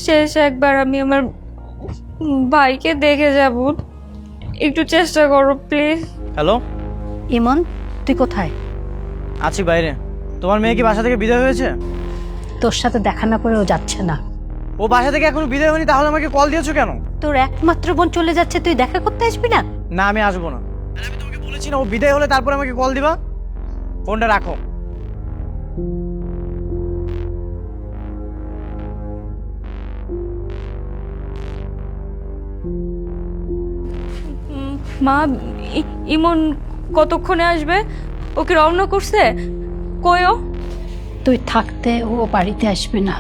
শেষ একবার আমি আমার ভাইকে দেখে যাব, একটু চেষ্টা করো প্লিজ। হ্যালো, ইমন, তুই কোথায়? আছি বাইরে। তোমার মেয়ে কি বাসা থেকে বিদায় হয়েছে? তোর সাথে দেখা না করেও যাচ্ছে না। ও বাসা থেকে এখনো বিদায় হয়নি, তাহলে আমাকে কল দিয়েছো কেন? তোর একমাত্র বোন চলে যাচ্ছে, তুই দেখা করতে আসবি না? না, আমি আসবো না। আমি তোমাকে বলেছি না ও বিদায় হলে তারপর আমাকে কল দিবা। ফোনটা রাখো। মা, ইমন কতক্ষণে আসবে? ওকে রওনা করছে? কইও। তুই থাকতে ও বাড়িতে আসবে না।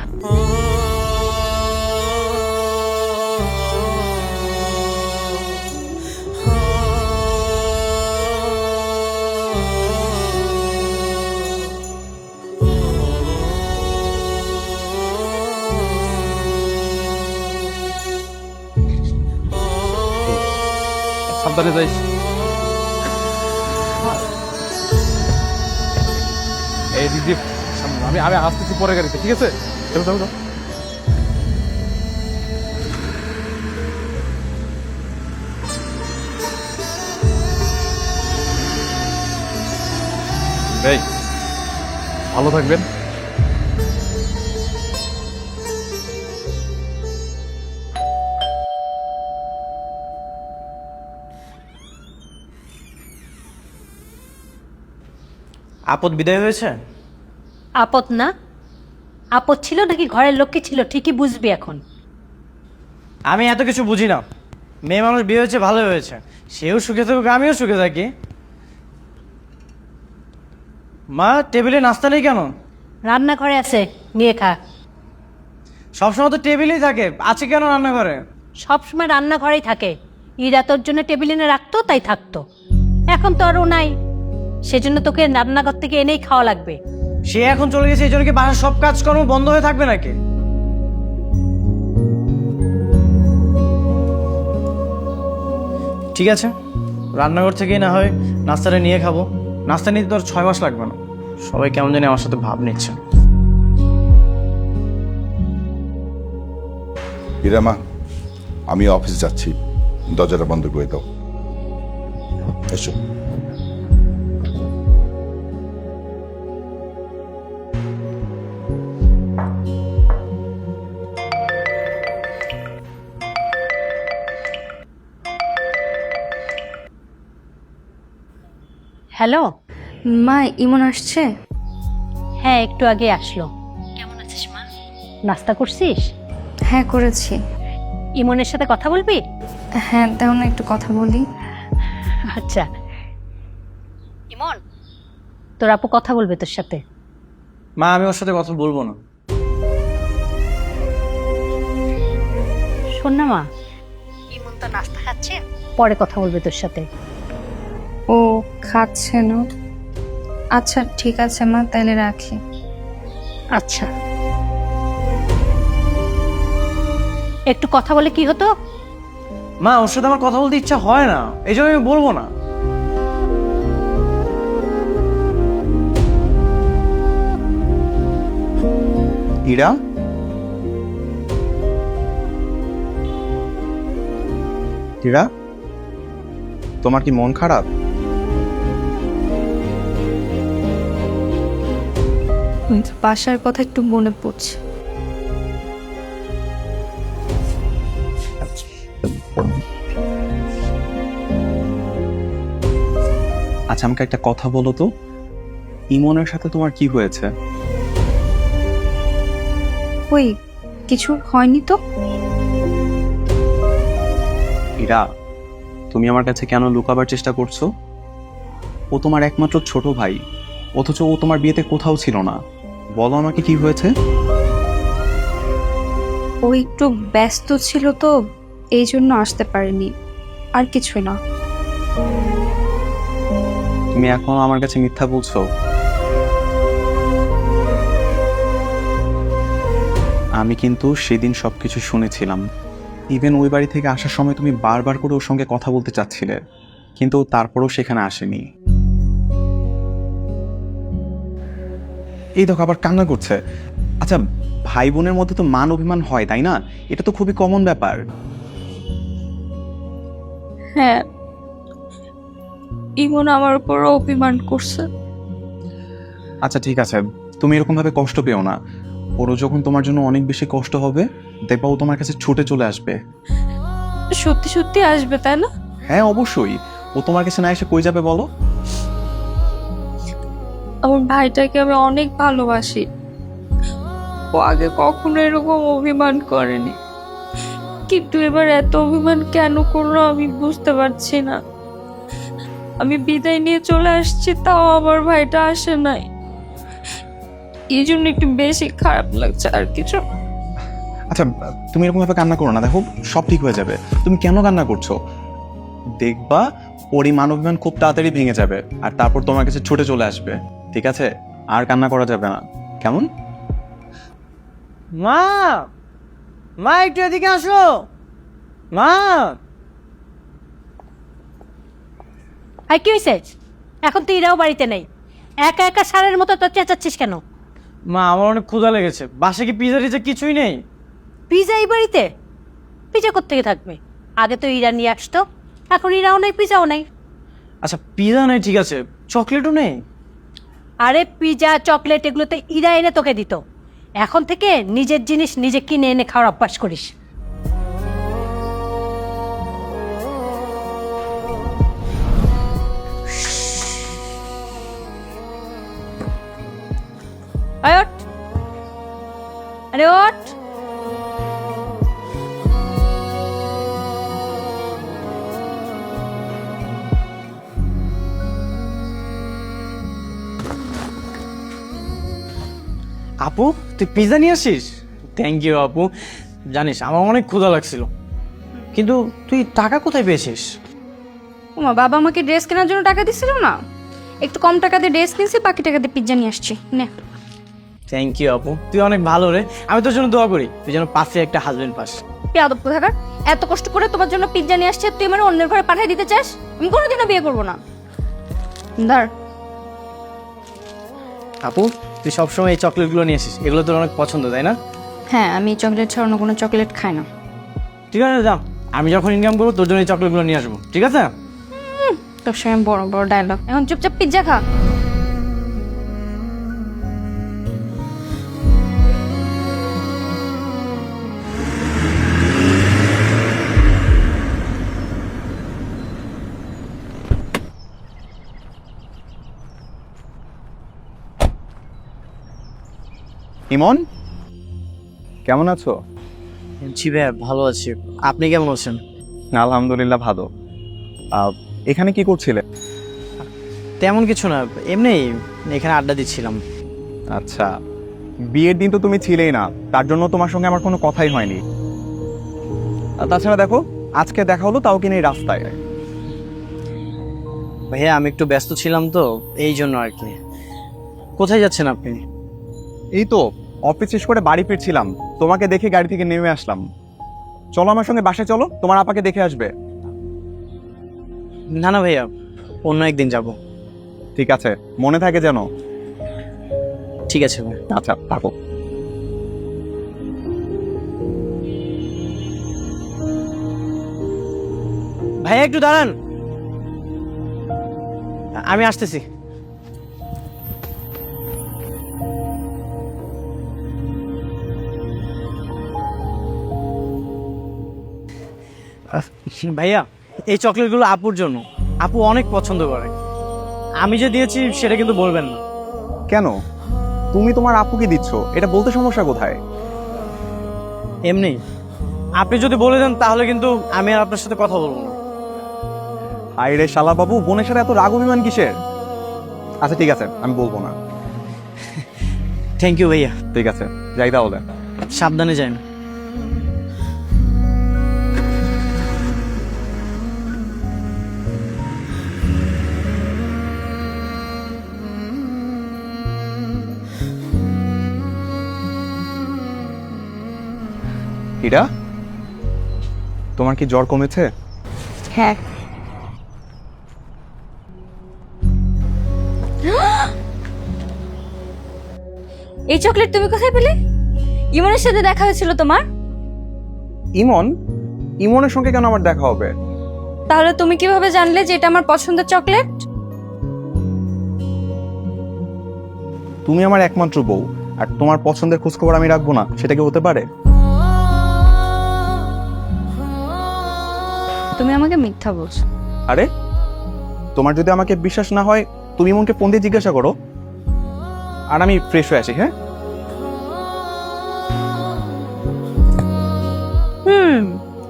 সাবধানে যাইস। এই দিদি, আমি আমি আসতেছি পরে গাড়িতে, ঠিক আছে? চলো চলো চলো। এই ভালো থাকবেন। আপদ বিদায় হয়েছে? আপদ না? আপদ ছিল নাকি ঘরের লক্ষ্মী ছিল ঠিকই বুঝবি এখন। আমি এত কিছু বুঝি না। মেয়ে মানুষ বিয়ে হয়েছে, ভালো হয়েছে। সেও সুখে থাকুক, আমিও সুখে থাকি। মা, টেবিলে নাস্তা নেই কেন? রান্নাঘরে আছে, নিয়ে খা। সবসময় তো টেবিলেই থাকে, আছে কেন রান্নাঘরে? সবসময় রান্নাঘরেই থাকে। ইরা তোর জন্য টেবিল এনে রাখতো, তাই থাকতো। এখন তো আরও নাই, সেজন্য তোকে রান্নাঘর থেকে এনেই খাওয়া লাগবে। সে এখন চলে গেছে, এই জন্য কি বাসার সব কাজকর্ম বন্ধ হয়ে থাকবে নাকি? ঠিক আছে, রান্নাঘর থেকেই না হয় নাস্তাটা নিয়ে খাবো। নাস্তা নিতে তো আর 6 মাস লাগবে না। সবাই কেমন জানি আমার সাথে ভাব নিচ্ছে। হিরামা, আমি অফিস যাচ্ছি, দরজাটা বন্ধ করে দাও। এসো। হ্যালো। মা, ইমন আসছে? হ্যাঁ, একটু আগে আসলো। কেমন আছিস মা? নাস্তা করছিস? হ্যাঁ, করেছি। ইমনের সাথে কথা বলবি? হ্যাঁ, তেমন একটু কথা বলি। আচ্ছা। ইমন, তোর আপু কথা বলবে তোর সাথে। মা, আমি ওর সাথে কথা বলবো না। শোন না মা, ইমন তো নাস্তা খাচ্ছে, পরে কথা বলবে তোর সাথে। ও খাচ্ছে না? আচ্ছা ঠিক আছে মা, তাহলে রাখি। আচ্ছা, একটু কথা বলে কি হতো? মা, ওর সাথে আমার কথা বলতে ইচ্ছা হয় না, এই জন্য আমি বলবো না। ইরা, ইরা, তোমার কি মন খারাপ? বাসার কথা একটু মনে পড়ছে। আচ্ছা, আমাকে একটা কথা বলো তো, ইমনের সাথে তোমার কি হয়েছে? ওই কিছু হয়নি তো। ইরা, তুমি আমার কাছে কেন লুকাবার চেষ্টা করছো? ও তোমার একমাত্র ছোট ভাই, অথচ ও তোমার বিয়েতে কোথাও ছিল না। বলো আমাকে কি হয়েছে? ও একটু ব্যস্ত ছিল তো, এই জন্য আসতে পারেনি, আর কিছুই না। তুমি এখন আমার কাছে মিথ্যা বলছো। আমি কিন্তু সেদিন সবকিছু শুনেছিলাম। ইভেন ওই বাড়ি থেকে আসার সময় তুমি বারবার করে ওর সঙ্গে কথা বলতে চাচ্ছিলে, কিন্তু তারপরেও সেখানে আসেনি। এই দেখো আবার কান্না করছে। আচ্ছা আচ্ছা, ভাই বোনের মধ্যে তো মান অভিমান হয়, তাই না? এটা তো খুবই কমন ব্যাপার। হ্যাঁ, ইমন আমার উপর অভিমান করছে। আচ্ছা ঠিক আছে, তুমি এরকম ভাবে কষ্ট পেও না। ওরও যখন তোমার জন্য অনেক বেশি কষ্ট হবে, দেখবা ও তোমার কাছে ছুটে চলে আসবে। সত্যি সত্যি আসবে, তাই না? হ্যাঁ অবশ্যই। ও তোমার কাছে না এসে কই যাবে বলো? আমার ভাইটাকে আমি অনেক ভালোবাসি। ও আগে কখনো এরকম অভিমান করেনি, কিন্তু এবার এত অভিমান কেন করলো আমি বুঝতে পারছি না। আমি বিদায় নিয়ে চলে আসছি, তাও আমার ভাইটা আসে নাই। এই জন্য একটু বেশি খারাপ লাগছে, আর কিছু। আচ্ছা তুমি এরকম ভাবে কান্না করো না, দেখো সব ঠিক হয়ে যাবে। তুমি কেন কান্না করছো? দেখবা ওর এই মান অভিমান খুব তাড়াতাড়ি ভেঙে যাবে, আর তারপর তোমার কাছে ছুটে চলে আসবে। ঠিক আছে, আর কান্না করা যাবে না, কেমন? মা, মা একটু এদিকে আসো। মা, আর কি হয়েছে? এখন তো ইরাও বাড়িতে নেই, একা একা সারের মতো তো চেঁচাচ্ছিস কেন? মা আমার অনেক ক্ষুধা লেগেছে। বাসে কি পিজা টিজা কিছুই নেই? পিজা এই বাড়িতে? পিজা কোত্থেকে থাকবে? আগে তো ইরা নিয়ে আসতো, এখন ইরাও নেই, পিজাও নেই। আচ্ছা পিজা নেই ঠিক আছে, চকলেটও নেই? আরে পিজা চকলেট এগুলো তো ইরা এনে তোকে দিত। এখন থেকে নিজের জিনিস নিজে কিনে এনে খাওয়ার অভ্যাস করিস। আয় ওঠ। আরে ওঠ। আপু তুই পিজা নিয়ে আসিস? থ্যাংক ইউ আপু। জানিস আমার অনেক ক্ষুধা লাগছিল, কিন্তু তুই টাকা কোথায় পেয়েছিস? ওমা, বাবা আমাকে ড্রেস কেনার জন্য টাকা দিচ্ছিল না, একটু কম টাকা দিয়ে ড্রেস কিনছি, বাকি টাকা দিয়ে পিজ্জা নিয়ে আসছি। নে। থ্যাংক ইউ আপু, তুই অনেক ভালো রে। আমি তোর জন্য দোয়া করি তুই যেন পাশে একটা হাজবেন্ড পাস। বেয়াদব কোথাকার, এত কষ্ট করে তোমার জন্য পিজ্জা নিয়ে আসছে, তুই আমার অন্যের ঘরে পাঠিয়ে দিতে চাস? আমি কোনোদিনও বিয়ে করবো না। ধর। আপু তুই সবসময় এই চকলেটগুলো নিয়ে আসিস, এগুলো তোর অনেক পছন্দ তাই না? হ্যাঁ, আমি চকলেট ছাড়া অন্য কোনো চকলেট খাই না। ঠিক আছে যা, আমি যখন ইনকাম করবো তোর জন্য এই চকলেটগুলো নিয়ে আসবো, ঠিক আছে? তোর সঙ্গে বড় বড় ডায়লগ। এখন চুপচাপ পিজ্জা খা। ইমন, কেমন আছো? জি ভাইয়া ভালো আছি, আপনি কেমন আছেন? আলহামদুলিল্লাহ ভালো। এখানে কি করছিলে? তেমন কিছু না, এমনি এখানে আড্ডা দিচ্ছিলাম। আচ্ছা, বিয়ের দিন তো তুমি ছিলেই না, তার জন্য তোমার সঙ্গে আমার কোনো কথাই হয়নি। আর তাছাড়া দেখো আজকে দেখা হলো, তাও কিনা এই রাস্তায়। ভাইয়া আমি একটু ব্যস্ত ছিলাম তো, এই জন্য আর কি। কোথায় যাচ্ছেন আপনি? এই তো অফিস শেষ করে বাড়ি ফিরছিলাম, তোমাকে দেখে গাড়ি থেকে নেমে আসলাম। চলো আমার সঙ্গে বাসায় চলো, তোমার আপাকে দেখে আসবে। না না ভাইয়া, অন্য একদিন যাব। ঠিক আছে, মনে থাকে যেন। ঠিক আছে ভাই। আচ্ছা থাকো। ভাইয়া একটু দাঁড়ান, আমি আসতেছি। ভাইয়া এই চকলেটগুলো আপুর জন্য, আপু অনেক পছন্দ করে। আমি যে দিয়েছি সেটা কিন্তু বলবেন না। কেন? তুমি তোমার আপুকে দিচ্ছ, এটা বলতে সমস্যা কোথায়? এমনি আপনি যদি বলে দেন তাহলে কিন্তু আমি আর আপনার সাথে কথা বলবো না। হাই রে শালা বাবু, বোনের সাথে এত রাগ অভিমান কিসের? আচ্ছা ঠিক আছে, আমি বলবো না। থ্যাংক ইউ ভাইয়া। ঠিক আছে, যাই তাহলে। সাবধানে যান। হীরা, তোমার কি জ্বর কমেছে? হ্যাঁ। এই চকলেট তুমি কোথায় পেলে? ইমনের সাথে দেখা হয়েছিল তোমার? ইমন? ইমনের সঙ্গে কেন আমার দেখা হবে? তাহলে তুমি কিভাবে জানলে যে এটা আমার পছন্দের চকলেট? তুমি আমার একমাত্র বউ, আর তোমার পছন্দের খোঁজখবর আমি রাখবো না, সেটা কি হতে পারে? তুমি আমাকে মিথ্যা বলছো। আরে, তোমার যদি আমাকে বিশ্বাস না হয় তুমি ইমনকে ফোন দিয়ে জিজ্ঞাসা করো। আর আমি ফ্রেশ হয়ে আসি, হ্যাঁ?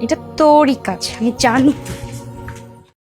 এটা তোরই কাজ, আমি জানি।